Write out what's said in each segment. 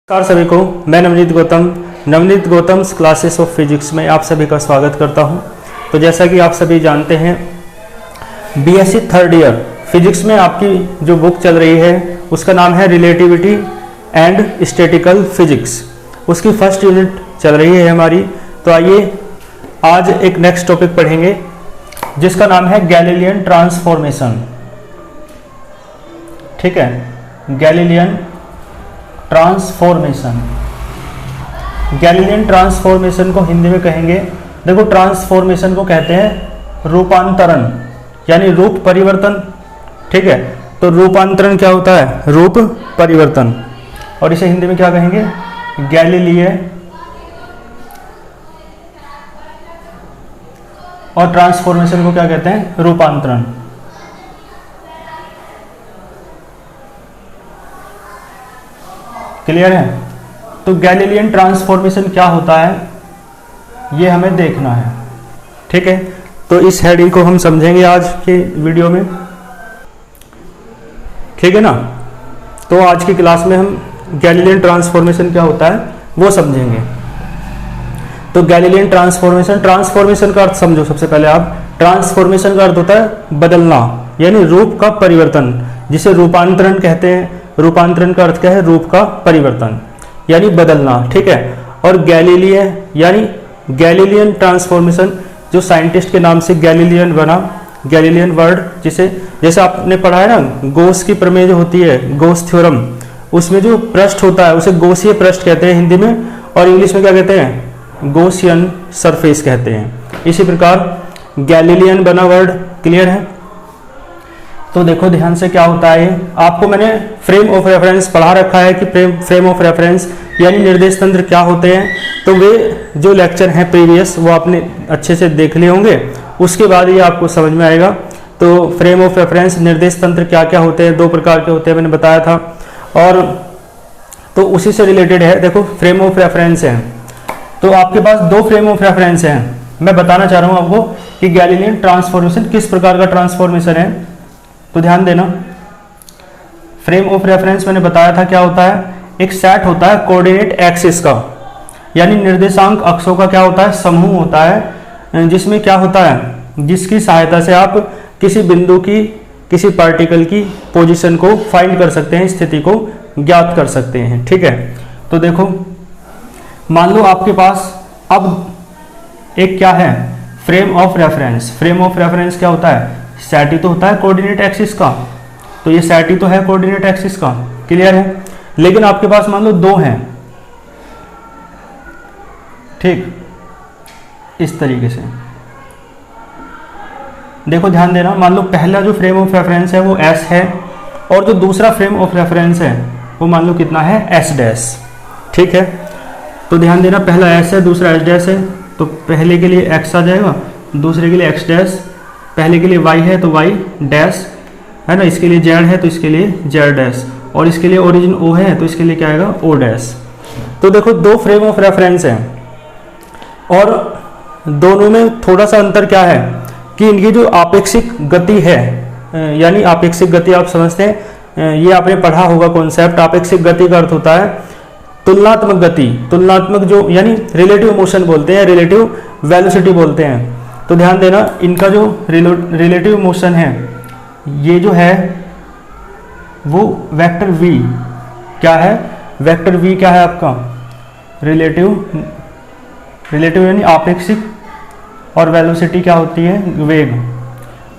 नमस्कार सभी को, मैं Navneet Gautam's classes of physics में आप सभी का स्वागत करता हूं। तो जैसा कि आप सभी जानते हैं, बीएससी थर्ड ईयर फिजिक्स में आपकी जो बुक चल रही है उसका नाम है रिलेटिविटी एंड स्टैटिकल फिजिक्स। उसकी फर्स्ट यूनिट चल रही है हमारी। तो आइए आज एक नेक्स्ट टॉपिक पढ़ेंगे जिसका नाम है गैलीलियन ट्रांसफॉर्मेशन। ठीक है, गैलीलियन ट्रांसफॉर्मेशन। गैलीलियन ट्रांसफॉर्मेशन को हिंदी में कहेंगे, देखो ट्रांसफॉर्मेशन को कहते हैं रूपांतरण, यानी रूप परिवर्तन। ठीक है, तो रूपांतरण क्या होता है? रूप परिवर्तन। और इसे हिंदी में क्या कहेंगे? गैलीलीय। और ट्रांसफॉर्मेशन को क्या कहते हैं? रूपांतरण। क्लियर है? तो गैलीलियन ट्रांसफॉर्मेशन क्या होता है ये हमें देखना है। ठीक है, तो इस हेडिंग को हम समझेंगे आज के वीडियो में। ठीक है ना? तो आज की क्लास में हम गैलीलियन ट्रांसफॉर्मेशन क्या होता है वो समझेंगे। तो गैलीलियन ट्रांसफॉर्मेशन का अर्थ समझो। सबसे पहले आप, ट्रांसफॉर्मेशन का अर्थ होता है बदलना, यानी रूप का परिवर्तन, जिसे रूपांतरण कहते हैं। रूपांतरण का अर्थ क्या है? रूप का परिवर्तन, यानी बदलना। ठीक है, और गैलीलिय यानी गैलीलियन ट्रांसफॉर्मेशन, जो साइंटिस्ट के नाम से गैलीलियन बना, गैलीलियन वर्ड, जिसे जैसे आपने पढ़ा है ना, गॉस की प्रमेय जो होती है, गॉस थ्योरम, उसमें जो पृष्ठ होता है उसे गॉसीय पृष्ठ कहते हैं हिंदी में, और इंग्लिश में क्या कहते हैं? गॉसियन सरफेस कहते हैं। इसी प्रकार गैलीलियन बना वर्ड। क्लियर है? तो देखो ध्यान से क्या होता है। आपको मैंने फ्रेम ऑफ रेफरेंस पढ़ा रखा है कि फ्रेम ऑफ रेफरेंस यानी निर्देश तंत्र क्या होते हैं। तो वे जो लेक्चर हैं प्रीवियस वो आपने अच्छे से देख लिए होंगे, उसके बाद ये आपको समझ में आएगा। तो फ्रेम ऑफ रेफरेंस, निर्देश तंत्र क्या क्या होते हैं, दो प्रकार के होते हैं, मैंने बताया था। और तो उसी से रिलेटेड है। देखो फ्रेम ऑफ रेफरेंस है, तो आपके पास दो फ्रेम ऑफ रेफरेंस हैं। मैं बताना चाह रहा हूँ आपको कि गैलीलियन ट्रांसफॉर्मेशन किस प्रकार का ट्रांसफॉर्मेशन है। तो ध्यान देना, फ्रेम ऑफ रेफरेंस मैंने बताया था क्या होता है। एक सेट होता है कोऑर्डिनेट एक्सिस का, यानी निर्देशांक अक्षों का क्या होता है? समूह होता है, जिसमें क्या होता है? जिसकी सहायता से आप किसी बिंदु की, किसी पार्टिकल की पोजीशन को फाइंड कर सकते हैं, स्थिति को ज्ञात कर सकते हैं। ठीक है, तो देखो मान लो आपके पास अब एक क्या है? Frame of reference. Frame of reference क्या होता है? सेट ही तो होता है कोऑर्डिनेट एक्सिस का। तो ये सेट ही तो है कोऑर्डिनेट एक्सिस का। क्लियर है? लेकिन आपके पास मान लो दो हैं। ठीक, इस तरीके से देखो, ध्यान देना। मान लो पहला जो फ्रेम ऑफ रेफरेंस है वो एस है, और जो दूसरा फ्रेम ऑफ रेफरेंस है वो मान लो कितना है? S dash. ठीक है, तो ध्यान देना, पहला एस है, दूसरा एस डैश है। तो पहले के लिए एक्स आ जाएगा, दूसरे के लिए एक्स डैश, पहले के लिए y है तो y डैश है ना, इसके लिए z है तो इसके लिए z डैश, और इसके लिए ओरिजिन O है तो इसके लिए क्या आएगा? O dash. तो देखो दो फ्रेम ऑफ रेफरेंस हैं, और दोनों में थोड़ा सा अंतर क्या है कि इनकी जो आपेक्षिक गति है, यानी आपेक्षिक गति आप समझते हैं, ये आपने पढ़ा होगा कॉन्सेप्ट। आपेक्षिक गति का अर्थ होता है तुलनात्मक गति, तुलनात्मक जो, यानी रिलेटिव मोशन बोलते हैं, रिलेटिव वेलोसिटी बोलते हैं। तो ध्यान देना, इनका जो रिलेटिव मोशन है, ये जो है वो वेक्टर v क्या है? वेक्टर v क्या है आपका? रिलेटिव यानी आपेक्षिक, और वेलोसिटी क्या होती है? वेग।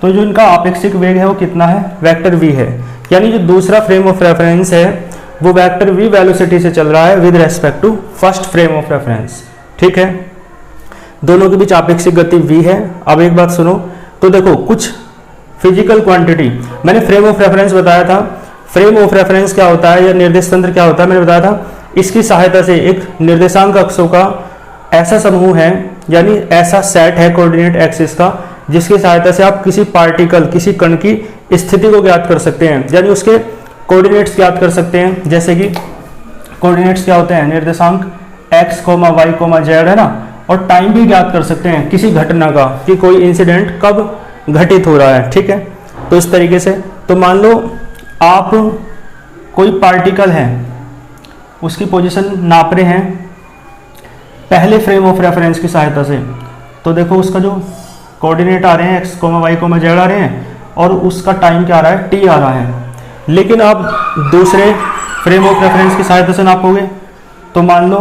तो जो इनका आपेक्षिक वेग है वो कितना है? वेक्टर v है। यानी जो दूसरा फ्रेम ऑफ रेफरेंस है वो वेक्टर v वेलोसिटी से चल रहा है with respect to first frame of reference. ठीक है, दोनों के बीच आपेक्षिक गति v है। अब एक बात सुनो, तो देखो कुछ फिजिकल क्वांटिटी, मैंने फ्रेम ऑफ रेफरेंस बताया था। फ्रेम ऑफ रेफरेंस क्या होता है या निर्देश तंत्र क्या होता है मैंने बताया था। इसकी सहायता से एक निर्देशांक अक्षों का ऐसा समूह है, यानी ऐसा सेट है कोऑर्डिनेट एक्सिस का, जिसकी सहायता से आप किसी पार्टिकल, किसी कण की स्थिति को ज्ञात कर सकते हैं, यानी उसके कोऑर्डिनेट्स ज्ञात कर सकते हैं। जैसे कि कोऑर्डिनेट्स क्या होते हैं? निर्देशांक x, y, z है ना, और टाइम भी ज्ञात कर सकते हैं किसी घटना का, कि कोई इंसिडेंट कब घटित हो रहा है। ठीक है, तो इस तरीके से, तो मान लो आप कोई पार्टिकल है, उसकी पोजीशन नाप रहे हैं पहले फ्रेम ऑफ रेफरेंस की सहायता से, तो देखो उसका जो कोऑर्डिनेट आ रहे हैं x, y, z आ रहे हैं और उसका टाइम क्या आ रहा है, t आ रहा है। लेकिन आप दूसरे फ्रेम ऑफ रेफरेंस की सहायता से नापोगे तो मान लो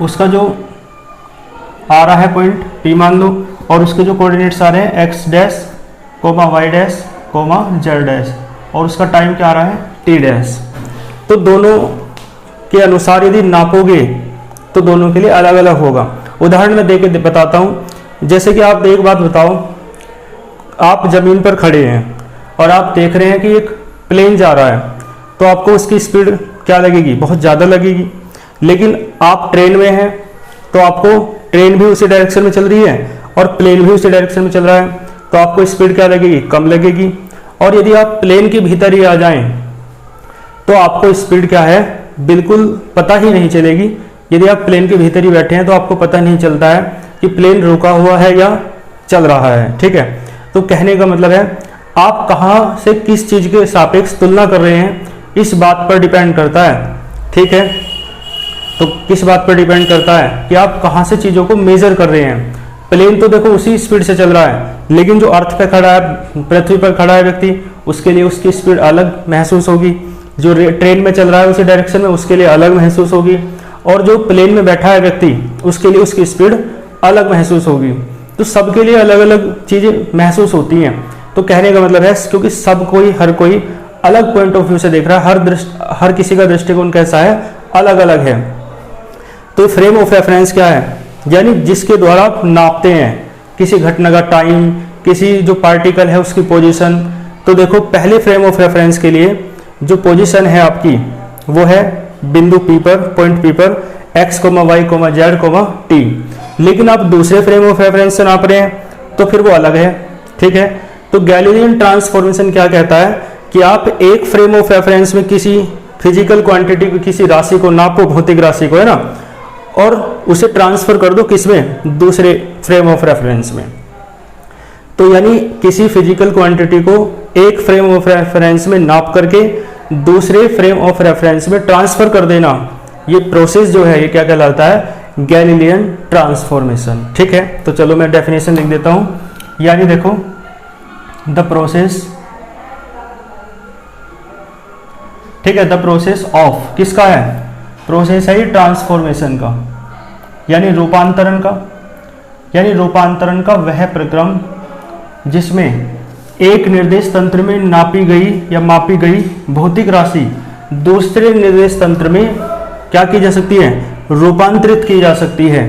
उसका जो आ रहा है पॉइंट p मान लो, और उसके जो कोऑर्डिनेट्स आ रहे हैं x dash, y dash, z dash, और उसका टाइम क्या आ रहा है, t डैश। तो दोनों के अनुसार यदि नापोगे तो दोनों के लिए अलग अलग होगा। उदाहरण में देके बताता हूँ। जैसे कि आप एक बात बताओ, आप जमीन पर खड़े हैं और आप देख रहे हैं कि एक प्लेन जा रहा है, तो आपको उसकी स्पीड क्या लगेगी, बहुत ज़्यादा लगेगी। लेकिन आप ट्रेन में हैं तो आपको ट्रेन भी उसी डायरेक्शन में चल रही है और प्लेन भी उसी डायरेक्शन में चल रहा है, तो आपको स्पीड क्या लगेगी, कम लगेगी। और यदि आप प्लेन के भीतर ही आ जाएं तो आपको स्पीड क्या है, बिल्कुल पता ही नहीं चलेगी। यदि आप प्लेन के भीतर ही बैठे हैं तो आपको पता नहीं चलता है कि प्लेन रुका हुआ है या चल रहा है। ठीक है, तो कहने का मतलब है आप कहाँ से किस चीज़ के सापेक्ष तुलना कर रहे हैं, इस बात पर डिपेंड करता है। ठीक है, तो किस बात पर डिपेंड करता है कि आप कहाँ से चीज़ों को मेजर कर रहे हैं। प्लेन तो देखो उसी स्पीड से चल रहा है, लेकिन जो अर्थ पे खड़ा है, पृथ्वी पर खड़ा है व्यक्ति, उसके लिए उसकी स्पीड अलग महसूस होगी। जो ट्रेन में चल रहा है उसी डायरेक्शन में, उसके लिए अलग महसूस होगी। और जो प्लेन में बैठा है व्यक्ति, उसके लिए उसकी स्पीड अलग महसूस होगी। तो सबके लिए अलग अलग चीज़ें महसूस होती हैं। तो कहने का मतलब है क्योंकि हर कोई अलग पॉइंट ऑफ व्यू से देख रहा है, हर किसी का दृष्टिकोण कैसा है, अलग अलग है। तो फ्रेम ऑफ रेफरेंस क्या है, यानी जिसके द्वारा आप नापते हैं किसी घटना का टाइम, किसी जो पार्टिकल है उसकी पोजीशन। तो देखो पहले फ्रेम ऑफ रेफरेंस के लिए जो पोजीशन है आपकी वो है बिंदु P पर, पॉइंट P पर x, y, z, t। लेकिन आप दूसरे फ्रेम ऑफ रेफरेंस से नाप रहे हैं तो फिर वो अलग है। ठीक है, तो गैलीलियन ट्रांसफॉर्मेशन क्या कहता है कि आप एक फ्रेम ऑफ रेफरेंस में किसी फिजिकल क्वांटिटी को, किसी राशि को नापो, भौतिक राशि को, है ना, और उसे ट्रांसफर कर दो किसमें, दूसरे फ्रेम ऑफ रेफरेंस में। तो यानी किसी फिजिकल क्वांटिटी को एक फ्रेम ऑफ रेफरेंस में नाप करके दूसरे फ्रेम ऑफ रेफरेंस में ट्रांसफर कर देना, ये प्रोसेस जो है ये क्या कहलाता है, गैलीलियन ट्रांसफॉर्मेशन। ठीक है, तो चलो मैं डेफिनेशन लिख देता हूं। यानी देखो द प्रोसेस, ठीक है, द प्रोसेस ऑफ किसका है, प्रोसेस है ये ट्रांसफॉर्मेशन का, यानी रूपांतरण का। यानी रूपांतरण का वह प्रक्रम जिसमें एक निर्देश तंत्र में नापी गई या मापी गई भौतिक राशि दूसरे निर्देश तंत्र में क्या की जा सकती है, रूपांतरित की जा सकती है।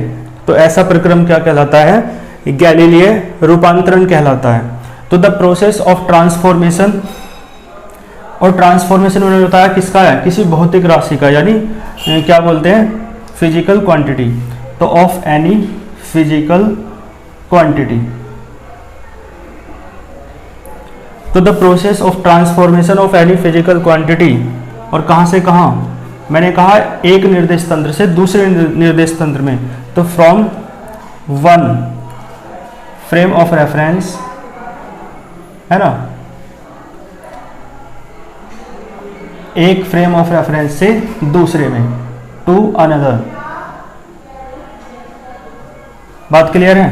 तो ऐसा प्रक्रम क्या कहलाता है, गैलीलीय रूपांतरण कहलाता है। तो द प्रोसेस ऑफ ट्रांसफॉर्मेशन, और ट्रांसफॉर्मेशन उन्होंने बताया किसका है, किसी भौतिक राशि का, यानी क्या बोलते हैं, फिजिकल क्वांटिटी। तो ऑफ एनी फिजिकल क्वांटिटी। तो the process of transformation of any physical quantity, और कहां से कहां, मैंने कहा एक निर्देश तंत्र से दूसरे निर्देश तंत्र में। तो from one frame of reference, है ना, एक फ्रेम ऑफ रेफरेंस से दूसरे में, टू अनदर। बात क्लियर है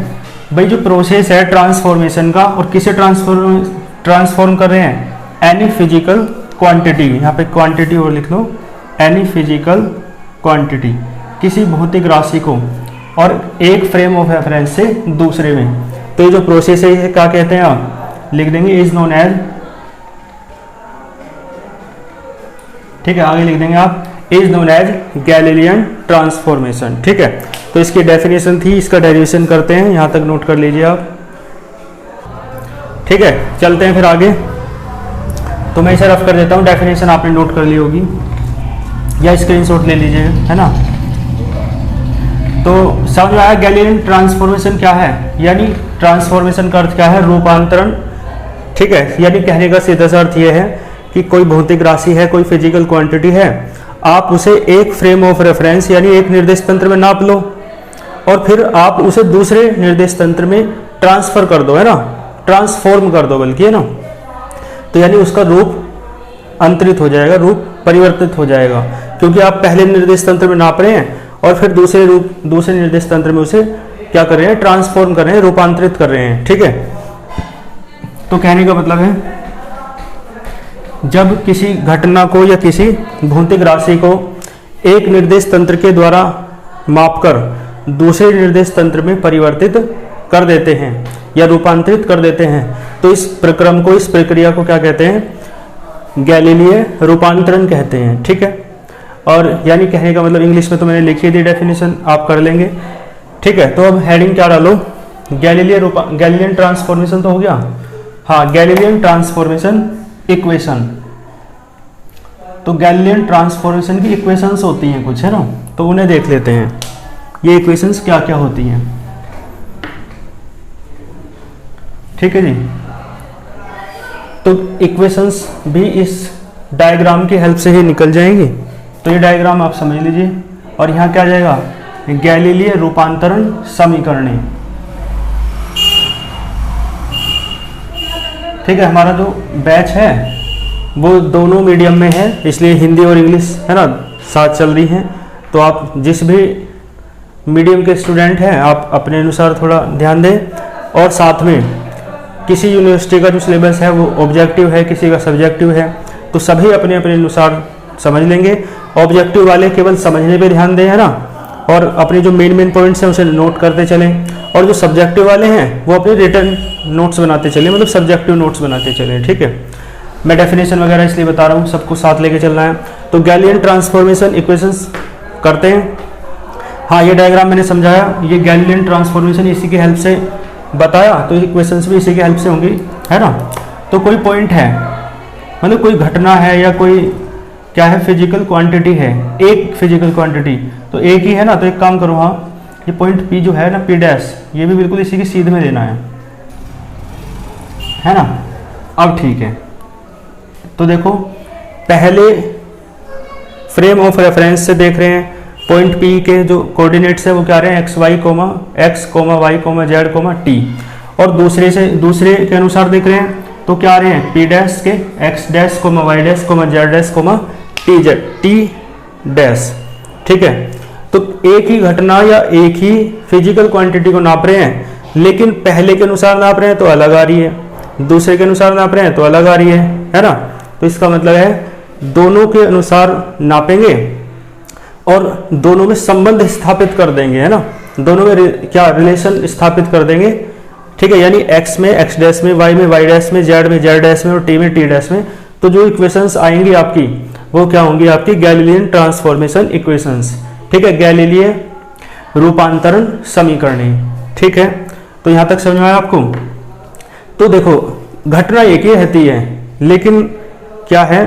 भाई। जो प्रोसेस है ट्रांसफॉर्मेशन का, और किसे ट्रांसफॉर्म कर रहे हैं, एनी फिजिकल क्वांटिटी, यहाँ पे क्वांटिटी और लिख लो, एनी फिजिकल क्वांटिटी, किसी भौतिक राशि को, और एक फ्रेम ऑफ रेफरेंस से दूसरे में। तो ये जो प्रोसेस है ये क्या कहते हैं, आप लिख देंगे इज नोन एज, ठीक है, आगे लिख देंगे आप is known as Galilean transformation. ठीक है, तो इसकी डेफिनेशन थी, इसका डेरिवेशन करते हैं, यहां तक नोट कर लीजिए आप। ठीक है, चलते हैं फिर आगे। तो मैं इसे रफ कर देता हूं, डेफिनेशन आपने नोट कर ली होगी या स्क्रीनशॉट ले लीजिए, है ना। तो समझ में आया गैलीलियन ट्रांसफॉर्मेशन क्या है, यानी ट्रांसफॉर्मेशन का अर्थ क्या है, रूपांतरण। ठीक है, यानी कहने का सीधा सा अर्थ यह है कि कोई भौतिक राशि है, कोई फिजिकल क्वांटिटी है, आप उसे एक फ्रेम ऑफ रेफरेंस यानी एक निर्देश तंत्र में नाप लो और फिर आप उसे दूसरे निर्देश तंत्र में ट्रांसफर कर दो, है ना, ट्रांसफॉर्म कर दो बल्कि, है ना। तो यानी उसका रूप अंतरित हो जाएगा, रूप परिवर्तित हो जाएगा, क्योंकि आप पहले निर्देश तंत्र में नाप रहे हैं और फिर दूसरे निर्देश तंत्र में उसे क्या कर रहे हैं, ट्रांसफॉर्म कर रहे हैं, रूपांतरित कर रहे हैं। ठीक है, तो कहने का मतलब है जब किसी घटना को या किसी भौतिक राशि को एक निर्देश तंत्र के द्वारा मापकर दूसरे निर्देश तंत्र में परिवर्तित कर देते हैं या रूपांतरित कर देते हैं, तो इस प्रक्रिया को क्या कहते हैं, गैलीलीय रूपांतरण कहते हैं। ठीक है, और यानी कहने का मतलब इंग्लिश में तो मैंने लिखी दी डेफिनेशन, आप कर लेंगे। ठीक है, तो अब हेडिंग क्या डालो, गैलीलियन ट्रांसफॉर्मेशन तो हो गया, हाँ, गैलीलियन ट्रांसफॉर्मेशन इक्वेशन। तो गैलीलियन ट्रांसफॉर्मेशन की इक्वेशंस होती हैं कुछ, है ना, तो उन्हें देख लेते हैं, ये इक्वेशंस क्या क्या होती हैं। ठीक है जी, तो इक्वेशंस भी इस डायग्राम की हेल्प से ही निकल जाएंगी। तो ये डायग्राम आप समझ लीजिए, और यहाँ क्या आ जाएगा, गैलीलीय रूपांतरण समीकरण। ठीक है, हमारा जो बैच है वो दोनों मीडियम में है, इसलिए हिंदी और इंग्लिश है ना साथ चल रही हैं। तो आप जिस भी मीडियम के स्टूडेंट हैं आप अपने अनुसार थोड़ा ध्यान दें, और साथ में किसी यूनिवर्सिटी का जो सिलेबस है वो ऑब्जेक्टिव है, किसी का सब्जेक्टिव है, तो सभी अपने अपने अनुसार समझ लेंगे। ऑब्जेक्टिव वाले केवल समझने पे ध्यान दें, है ना, और अपने जो मेन पॉइंट्स हैं उसे नोट करते चलें, और जो सब्जेक्टिव वाले हैं वो अपने रिटर्न नोट्स बनाते चलें, मतलब सब्जेक्टिव नोट्स बनाते चलें। ठीक है, मैं डेफिनेशन वगैरह इसलिए बता रहा हूँ, सबको साथ लेके चलना है। तो गैलीलियन ट्रांसफॉर्मेशन इक्वेशंस करते हैं। हाँ, ये डायग्राम मैंने समझाया, ये गैलीलियन ट्रांसफॉर्मेशन इसी की हेल्प से बताया, तो इक्वेशंस भी इसी की हेल्प से होंगी, है ना। तो कोई पॉइंट है, मतलब कोई घटना है या कोई क्या है, फिजिकल क्वांटिटी है, एक फिजिकल क्वांटिटी, तो एक ही है ना, तो एक काम करो, हाँ, ये पॉइंट P जो है ना, P डैश, ये भी बिल्कुल इसी की सीध में लेना है ना। अब ठीक है, तो देखो पहले फ्रेम ऑफ रेफरेंस से देख रहे हैं, पॉइंट P के जो कोऑर्डिनेट्स है वो क्या रहे हैं, x, y, y, z, t, और दूसरे के अनुसार देख रहे हैं तो क्या आ रहे हैं, P डैश के x dash, y dash, z dash, t dash. ठीक है, तो एक ही घटना या एक ही फिजिकल क्वांटिटी को नाप रहे हैं, लेकिन पहले के अनुसार नाप रहे हैं तो अलग आ रही है, दूसरे के अनुसार नाप रहे हैं तो अलग आ रही है ना। तो इसका मतलब है दोनों के अनुसार नापेंगे और दोनों में संबंध स्थापित कर देंगे, है ना, दोनों में क्या रिलेशन स्थापित कर देंगे। ठीक है, यानी x में x डैश में, y में y डैश में, z में z डैश में और t में t डैश में, तो जो इक्वेशंस आएंगी आपकी वो क्या होंगी, आपकी गैलीलियन ट्रांसफॉर्मेशन इक्वेशंस। ठीक है, गैलीलीय रूपांतरण समीकरण। ठीक है, तो यहां तक समझ में आया आपको। तो देखो घटना एक ही रहती है, लेकिन क्या है,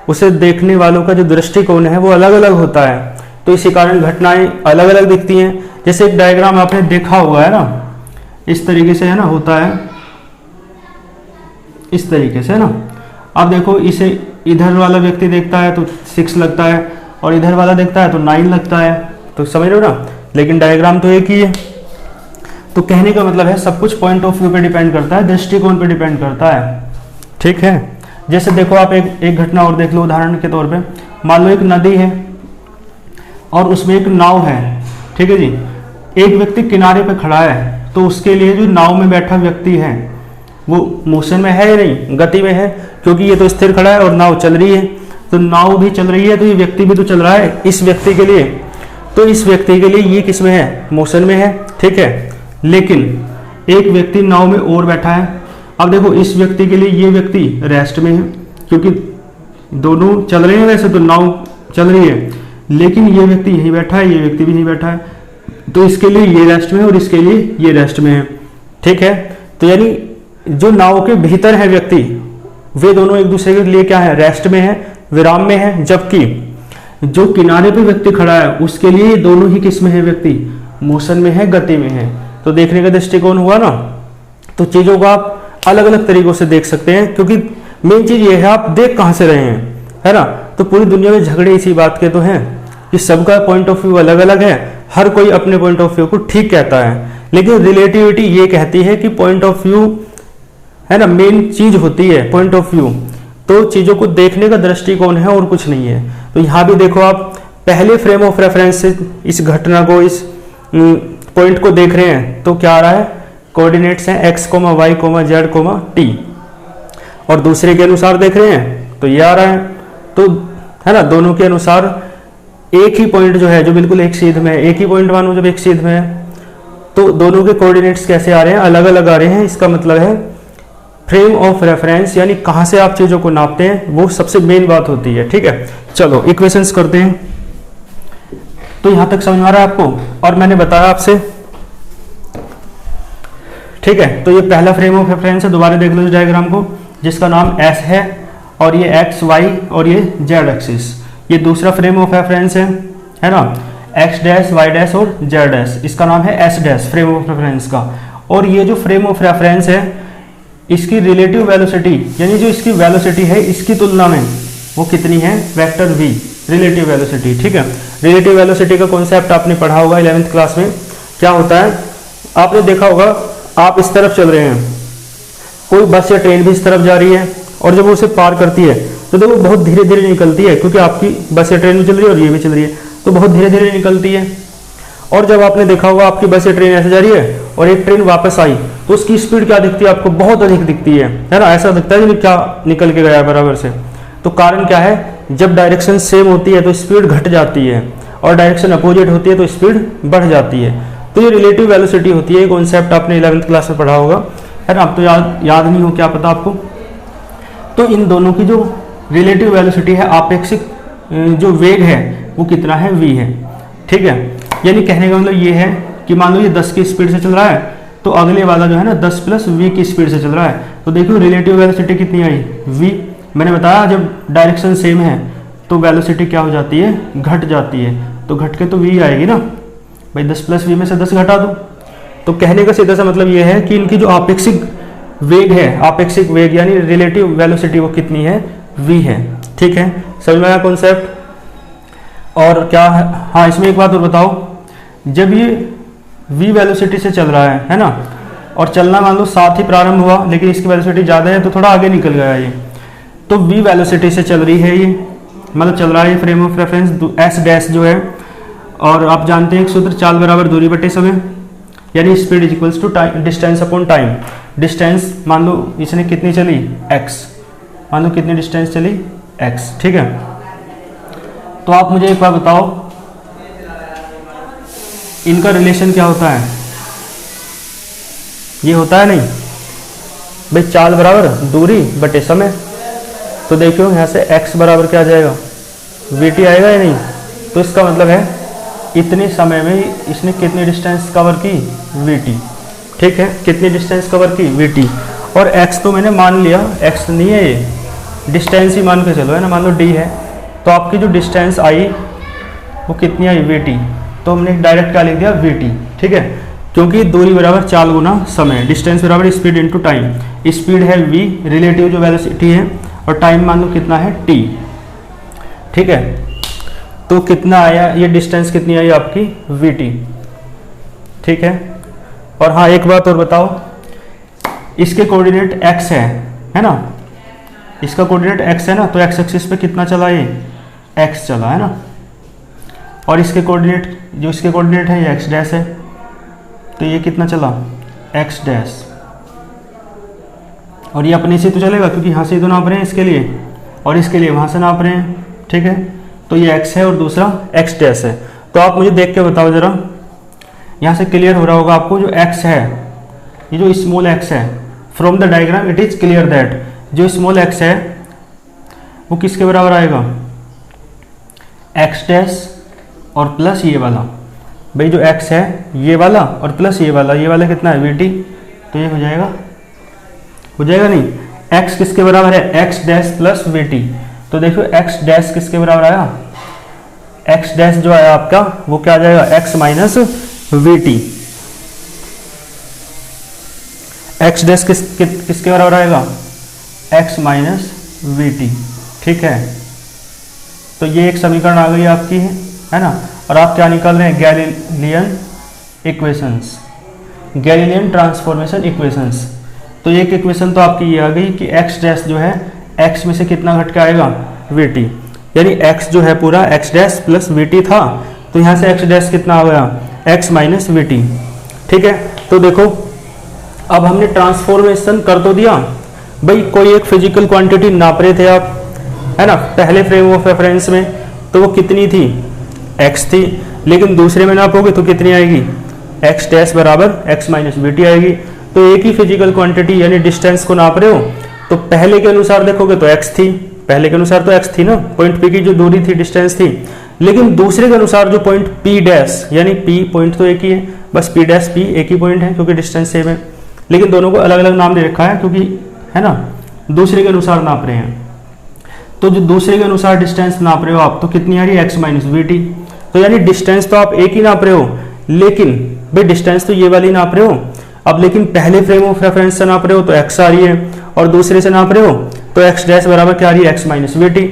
उसे देखने वालों का जो दृष्टिकोण है वो अलग अलग होता है, तो इसी कारण घटनाएं अलग अलग दिखती हैं। जैसे एक डायग्राम आपने देखा हुआ है ना, इस तरीके से, है ना, होता है इस तरीके से, है ना। अब देखो इसे इधर वाला व्यक्ति देखता है तो 6 लगता है, और इधर वाला देखता है तो 9 लगता है, तो समझ रहे हो ना, लेकिन डायग्राम तो एक ही है। तो कहने का मतलब है सब कुछ पॉइंट ऑफ व्यू पे डिपेंड करता है, दृष्टिकोण पे डिपेंड करता है। ठीक है, जैसे देखो आप एक घटना और देख लो, उदाहरण के तौर पे मान लो एक नदी है और उसमें एक नाव है। ठीक है जी, एक व्यक्ति किनारे पे खड़ा है, तो उसके लिए जो नाव में बैठा व्यक्ति है वो मोशन में है या नहीं, गति में है, क्योंकि ये तो स्थिर खड़ा है और नाव चल रही है, तो नाव भी चल रही है, तो ये व्यक्ति भी तो चल रहा है इस व्यक्ति के लिए, तो इस व्यक्ति के लिए ये किस में है, मोशन में है। ठीक है, लेकिन एक व्यक्ति नाव में और बैठा है। अब देखो इस व्यक्ति के लिए ये व्यक्ति रेस्ट में है, क्योंकि दोनों चल रहे हैं, वैसे तो नाव चल रही है, लेकिन ये व्यक्ति यहीं बैठा है, ये व्यक्ति भी यहीं बैठा है, तो इसके लिए ये रेस्ट में है और इसके लिए ये रेस्ट में है। ठीक है, तो यानी जो नाव के भीतर है व्यक्ति, वे दोनों एक दूसरे के लिए क्या है, रेस्ट में है, विराम में है, जबकि जो किनारे पे व्यक्ति खड़ा है उसके लिए दोनों ही किस में है, व्यक्ति मोशन में है, गति में है। तो देखने का दृष्टिकोण हुआ ना, तो चीजों को आप अलग अलग तरीकों से देख सकते हैं, क्योंकि मेन चीज ये है आप देख कहां से रहे हैं, है ना। तो पूरी दुनिया में झगड़े इसी बात के तो हैं कि सबका पॉइंट ऑफ व्यू अलग अलग है, हर कोई अपने पॉइंट ऑफ व्यू को ठीक कहता है, लेकिन रिलेटिविटी ये कहती है कि पॉइंट ऑफ व्यू, है ना, मेन चीज होती है पॉइंट ऑफ व्यू। तो चीज़ों को देखने का दृष्टिकोण है और कुछ नहीं है। तो यहाँ भी देखो आप पहले फ्रेम ऑफ रेफरेंस से इस घटना को, इस पॉइंट को देख रहे हैं तो क्या आ रहा है, कोऑर्डिनेट्स हैं x, y, z, t, और दूसरे के अनुसार देख रहे हैं तो ये आ रहा है। तो है ना, दोनों के अनुसार एक ही पॉइंट जो है, जो बिल्कुल एक सीध में है, एक ही पॉइंट मानो जब एक सीध में है, तो दोनों के कोऑर्डिनेट्स कैसे आ रहे हैं, अलग अलग आ रहे हैं। इसका मतलब है फ्रेम ऑफ रेफरेंस, यानी कहाँ से आप चीज़ों को नापते हैं, वो सबसे मेन बात होती है। ठीक है, चलो इक्वेशंस करते हैं। तो यहाँ तक समझ आ रहा है आपको, और मैंने बताया आपसे, ठीक है। तो ये पहला फ्रेम ऑफ रेफरेंस है, दोबारा देख लो इस डायग्राम को, जिसका नाम S है, और ये x, y और ये z एक्सिस। ये दूसरा फ्रेम ऑफ रेफरेंस है ना, x डैश, y डैश और z डैश, इसका नाम है S dash, frame of reference का। और ये जो फ्रेम ऑफ रेफरेंस है, इसकी रिलेटिव वेलोसिटी, यानी जो इसकी वेलोसिटी है इसकी तुलना में वो कितनी है, वेक्टर v, रिलेटिव वेलोसिटी। ठीक है, रिलेटिव वेलोसिटी का कॉन्सेप्ट आपने पढ़ा होगा 11th क्लास में। क्या होता है, आपने देखा होगा, आप इस तरफ चल रहे हैं, कोई बस या ट्रेन भी इस तरफ जा रही है, और जब वो उसे पार करती है तो देखो बहुत धीरे धीरे निकलती है, क्योंकि आपकी बस या ट्रेन भी चल रही है और ये भी चल रही है, तो बहुत धीरे धीरे निकलती है। और जब आपने देखा होगा आपकी बस या ट्रेन ऐसे जा रही है और एक ट्रेन वापस आई, तो उसकी स्पीड क्या दिखती है आपको, बहुत अधिक दिखती है ना, ऐसा दिखता है कि क्या निकल के गया बराबर से। तो कारण क्या है, जब डायरेक्शन सेम होती है तो स्पीड घट जाती है, और डायरेक्शन अपोजिट होती है तो स्पीड बढ़ जाती है। तो ये रिलेटिव वेलोसिटी होती है, कॉन्सेप्ट आपने 11th क्लास में पढ़ा होगा, है ना। अब तो याद नहीं हो, क्या पता आपको। तो इन दोनों की जो रिलेटिव वेलोसिटी है, आपेक्षिक जो वेग है वो कितना है, v है। ठीक है, यानी कहने का मतलब ये है कि मान लो ये 10 की स्पीड से चल रहा है, तो अगले वाला जो है ना 10 प्लस v की स्पीड से चल रहा है, तो देखो रिलेटिव वेलोसिटी कितनी आई, v। मैंने बताया जब डायरेक्शन सेम है तो वेलोसिटी क्या हो जाती है, घट जाती है, तो घट के तो v आएगी ना भाई, 10 प्लस v में से 10 घटा दो। तो कहने का सीधा सा मतलब ये है कि इनकी जो आपेक्षिक वेग है, आपेक्षिक वेग यानी रिलेटिव वेलोसिटी, वो कितनी है, v है। ठीक है, समझ में आया कॉन्सेप्ट। और क्या है, हाँ इसमें एक बात और बताओ, जब ये v वेलोसिटी से चल रहा है ना, और चलना मान लो साथ ही प्रारंभ हुआ, लेकिन इसकी वेलोसिटी ज़्यादा है तो थोड़ा आगे निकल गया ये, तो v वेलोसिटी से चल रही है ये, मतलब चल रहा है ये frame of reference s dash जो है। और आप जानते हैं एक सूत्र, चाल बराबर दूरी बटे समय, यानी speed is equals to time, distance upon time. Distance मान लो इसने कितनी चली, x, मान लो कितनी डिस्टेंस चली, x। ठीक है, तो आप मुझे एक बार बताओ इनका रिलेशन क्या होता है, ये होता है नहीं भाई, चाल बराबर दूरी बटे समय। तो देखियो यहाँ से x बराबर क्या आ जाएगा, vt आएगा या नहीं। तो इसका मतलब है इतने समय में इसने कितनी डिस्टेंस कवर की, vt। ठीक है, कितनी डिस्टेंस कवर की, vt। और x तो मैंने मान लिया, x नहीं है ये, डिस्टेंस ही मान के चलो, है ना, मान लो d है, तो आपकी जो डिस्टेंस आई वो कितनी आई, vt। तो हमने डायरेक्ट क्या लिख दिया, vt। ठीक है, क्योंकि दूरी बराबर चाल गुना समय, डिस्टेंस बराबर स्पीड इनटू टाइम। स्पीड है v, रिलेटिव जो वेलोसिटी है, और टाइम मान लो कितना है, t। ठीक है, तो कितना आया, ये डिस्टेंस कितनी आई आपकी, vt। ठीक है, और हाँ एक बात और बताओ, इसके कोऑर्डिनेट x है ना, इसका कोऑर्डिनेट x है ना, तो x एक्सिस पे कितना चला, ये x चला, है ना। और इसके कोऑर्डिनेट, जो इसके कोऑर्डिनेट है ये x डैश है, तो ये कितना चला, x डैश। और ये अपने से तो चलेगा, क्योंकि यहाँ से तो नाप रहे हैं इसके लिए, और इसके लिए वहाँ से नाप रहे हैं। ठीक है, तो ये x है और दूसरा x डैश है। तो आप मुझे देख के बताओ जरा, यहाँ से क्लियर हो रहा होगा आपको, जो x है, ये जो स्मॉल x है, from the diagram it is clear that, जो स्मॉल x है वो किसके बराबर आएगा, x डैश और प्लस ये वाला। भाई जो x है ये वाला और प्लस ये वाला कितना है, vt। तो ये हो जाएगा नहीं, x किसके बराबर है, x डैश प्लस vt। तो देखो x डैश किसके बराबर आया, x डैश जो आया आपका वो क्या आ जाएगा, x minus vt। x dash किसके बराबर आएगा, x माइनस vt। ठीक है, तो ये एक समीकरण आ गई आपकी, है ना। और आप क्या निकाल रहे हैं, Galilean equations, Galilean transformation equations. तो एक इक्वेशन तो आपकी ये आ गई कि x डैश जो है x में से कितना घट के आएगा, vt, यानी x जो है पूरा x डैश प्लस vt था, तो यहाँ से x डैश कितना आ गया, x माइनस vt। ठीक है, तो देखो अब हमने ट्रांसफॉर्मेशन कर तो दिया भाई, कोई एक फिजिकल क्वांटिटी नाप रहे थे आप, है ना, पहले फ्रेम ऑफ रेफरेंस में तो वो कितनी थी, x थी, लेकिन दूसरे में नापोगे तो कितनी आएगी, x डैश बराबर x माइनस vt आएगी। तो एक ही फिजिकल क्वांटिटी यानी डिस्टेंस को नाप रहे हो, तो पहले के अनुसार देखोगे तो x थी, पहले के अनुसार तो x थी ना, पॉइंट P की जो दूरी थी, डिस्टेंस थी, लेकिन दूसरे के अनुसार जो पॉइंट P डैश, यानी P पॉइंट तो एक ही है, बस P डैश P एक ही पॉइंट है क्योंकि डिस्टेंस सेम है, लेकिन दोनों को अलग अलग नाम दे रखा है क्योंकि, है ना, दूसरे के अनुसार नाप रहे हैं। तो जो दूसरे के अनुसार डिस्टेंस नाप रहे हो आप, तो कितनी आ रही है, x माइनस vt। तो यानी डिस्टेंस तो आप एक ही नाप रहे हो, लेकिन भाई डिस्टेंस तो ये वाली नाप रहे हो, अब लेकिन पहले फ्रेम ऑफ रेफरेंस से नाप रहे हो तो x आ रही है, और दूसरे से नाप रहे हो तो x डैश बराबर क्या आ रही है, x माइनस vt।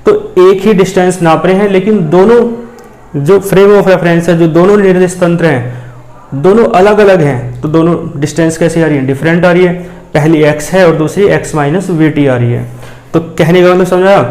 तो एक ही डिस्टेंस नाप रहे हैं, लेकिन दोनों जो फ्रेम ऑफ रेफरेंस है, जो दोनों निर्देश तंत्र हैं, दोनों अलग अलग हैं, तो दोनों डिस्टेंस कैसी आ रही है, डिफरेंट आ रही है, पहली x है और दूसरी x माइनस vt आ रही है। तो कहने का मतलब समझा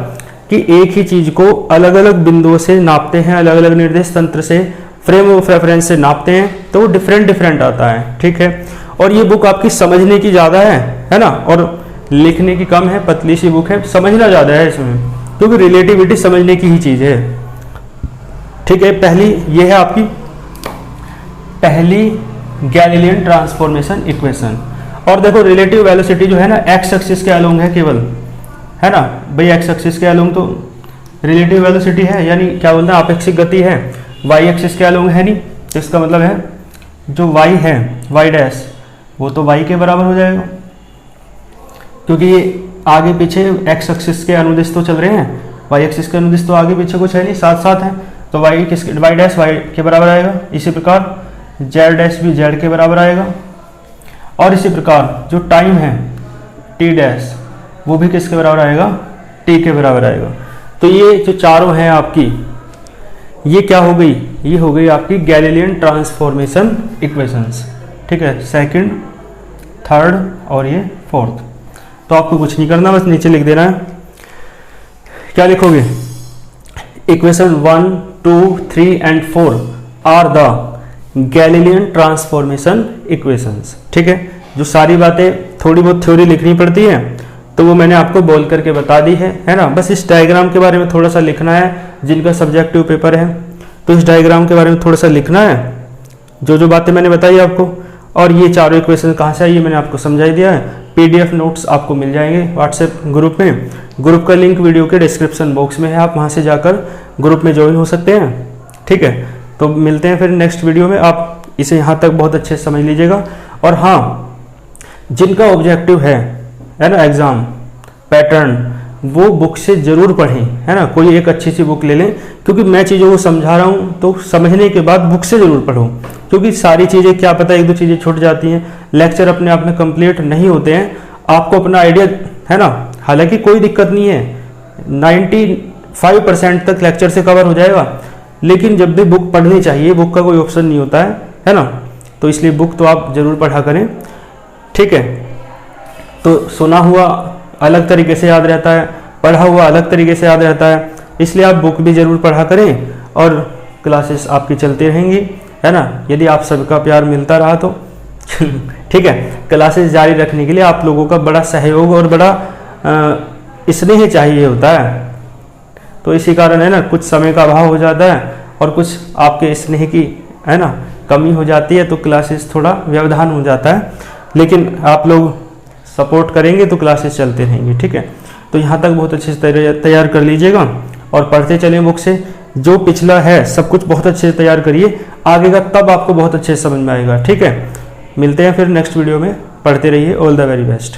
कि एक ही चीज को अलग अलग बिंदुओं से नापते हैं, अलग अलग निर्देश तंत्र से, फ्रेम ऑफ रेफरेंस से नापते हैं, तो वो डिफरेंट डिफरेंट आता है। ठीक है, और ये बुक आपकी समझने की ज़्यादा है ना, और लिखने की कम है, पतली सी बुक है, समझना ज़्यादा है इसमें, क्योंकि रिलेटिविटी समझने की ही चीज़ है। ठीक है, पहली ये है आपकी पहली गैलीलियन ट्रांसफॉर्मेशन इक्वेशन। और देखो रिलेटिव वेलोसिटी जो है ना, एक्स एक्सिस के अलोंग है केवल, है ना भाई, एक्स एक्सिस के अलोंग तो रिलेटिव वेलोसिटी है, यानी क्या बोलते हैं, आपेक्षिक गति है, वाई एक्सिस के अलोंग है नहीं, तो इसका मतलब है जो वाई है, वाई डैश, वो तो वाई के बराबर हो जाएगा, क्योंकि ये आगे पीछे एक्स एक्सिस के अनुदिश तो चल रहे हैं, वाई एक्सिस के अनुदिश तो आगे पीछे कुछ है नहीं, साथ साथ है, तो वाई किसके, वाई डैश वाई के बराबर आएगा। इसी प्रकार जेड डैश भी जेड के बराबर आएगा, और इसी प्रकार जो टाइम है टी डैश, वो भी किसके बराबर आएगा, टी के बराबर आएगा। तो ये जो चारों हैं आपकी, ये क्या हो गई, ये हो गई आपकी गैलीलियन ट्रांसफॉर्मेशन इक्वेशंस। ठीक है, सेकंड, थर्ड और ये फोर्थ। तो आपको कुछ नहीं करना, बस नीचे लिख देना है, क्या लिखोगे, equation 1, 2, 3 and 4 are the Galilean transformation equations. ठीक है, जो सारी बातें थोड़ी बहुत थ्योरी लिखनी पड़ती है, तो वो मैंने आपको बोल करके बता दी है ना। बस इस डायग्राम के बारे में थोड़ा सा लिखना है, जिनका सब्जेक्टिव पेपर है तो इस डायग्राम के बारे में थोड़ा सा लिखना है, जो जो बातें मैंने बताई आपको। और ये चारों इक्वेशन कहाँ से आई ये मैंने आपको समझाई दिया है। PDF नोट्स आपको मिल जाएंगे व्हाट्सएप ग्रुप में, ग्रुप का लिंक वीडियो के डिस्क्रिप्शन बॉक्स में है, आप वहाँ से जाकर ग्रुप में ज्वाइन हो सकते हैं। ठीक है, तो मिलते हैं फिर नेक्स्ट वीडियो में। आप इसे यहाँ तक बहुत अच्छे से समझ लीजिएगा। और हाँ, जिनका ऑब्जेक्टिव है ना एग्जाम पैटर्न, वो बुक से जरूर पढ़ें, है ना, कोई एक अच्छी सी बुक ले लें, क्योंकि मैं चीज़ों को समझा रहा हूँ तो समझने के बाद बुक से जरूर पढ़ो, क्योंकि सारी चीज़ें क्या पता एक दो चीज़ें छूट जाती हैं, लेक्चर अपने आप में कंप्लीट नहीं होते हैं, आपको अपना आइडिया, है ना, हालांकि कोई दिक्कत नहीं है, 95% तक लेक्चर से कवर हो जाएगा, लेकिन जब भी बुक पढ़नी चाहिए, बुक का कोई ऑप्शन नहीं होता है ना, तो इसलिए बुक तो आप जरूर पढ़ा करें। ठीक है, तो सुना हुआ अलग तरीके से याद रहता है, पढ़ा हुआ अलग तरीके से याद रहता है, इसलिए आप बुक भी जरूर पढ़ा करें और क्लासेस आपकी चलती रहेंगी, है ना, यदि आप सबका प्यार मिलता रहा तो। ठीक है, क्लासेस जारी रखने के लिए आप लोगों का बड़ा सहयोग और बड़ा स्नेह चाहिए होता है, तो इसी कारण है ना, कुछ समय का अभाव हो जाता है और कुछ आपके स्नेह की, है ना, कमी हो जाती है, तो क्लासेस थोड़ा व्यवधान हो जाता है, लेकिन आप लोग सपोर्ट करेंगे तो क्लासेस चलते रहेंगे। ठीक है, तो यहाँ तक बहुत अच्छे से तैयार कर लीजिएगा और पढ़ते चलें बुक से, जो पिछला है सब कुछ बहुत अच्छे से तैयार करिए, आगे का तब आपको बहुत अच्छे से समझ में आएगा। ठीक है, मिलते हैं फिर नेक्स्ट वीडियो में, पढ़ते रहिए, ऑल द वेरी बेस्ट।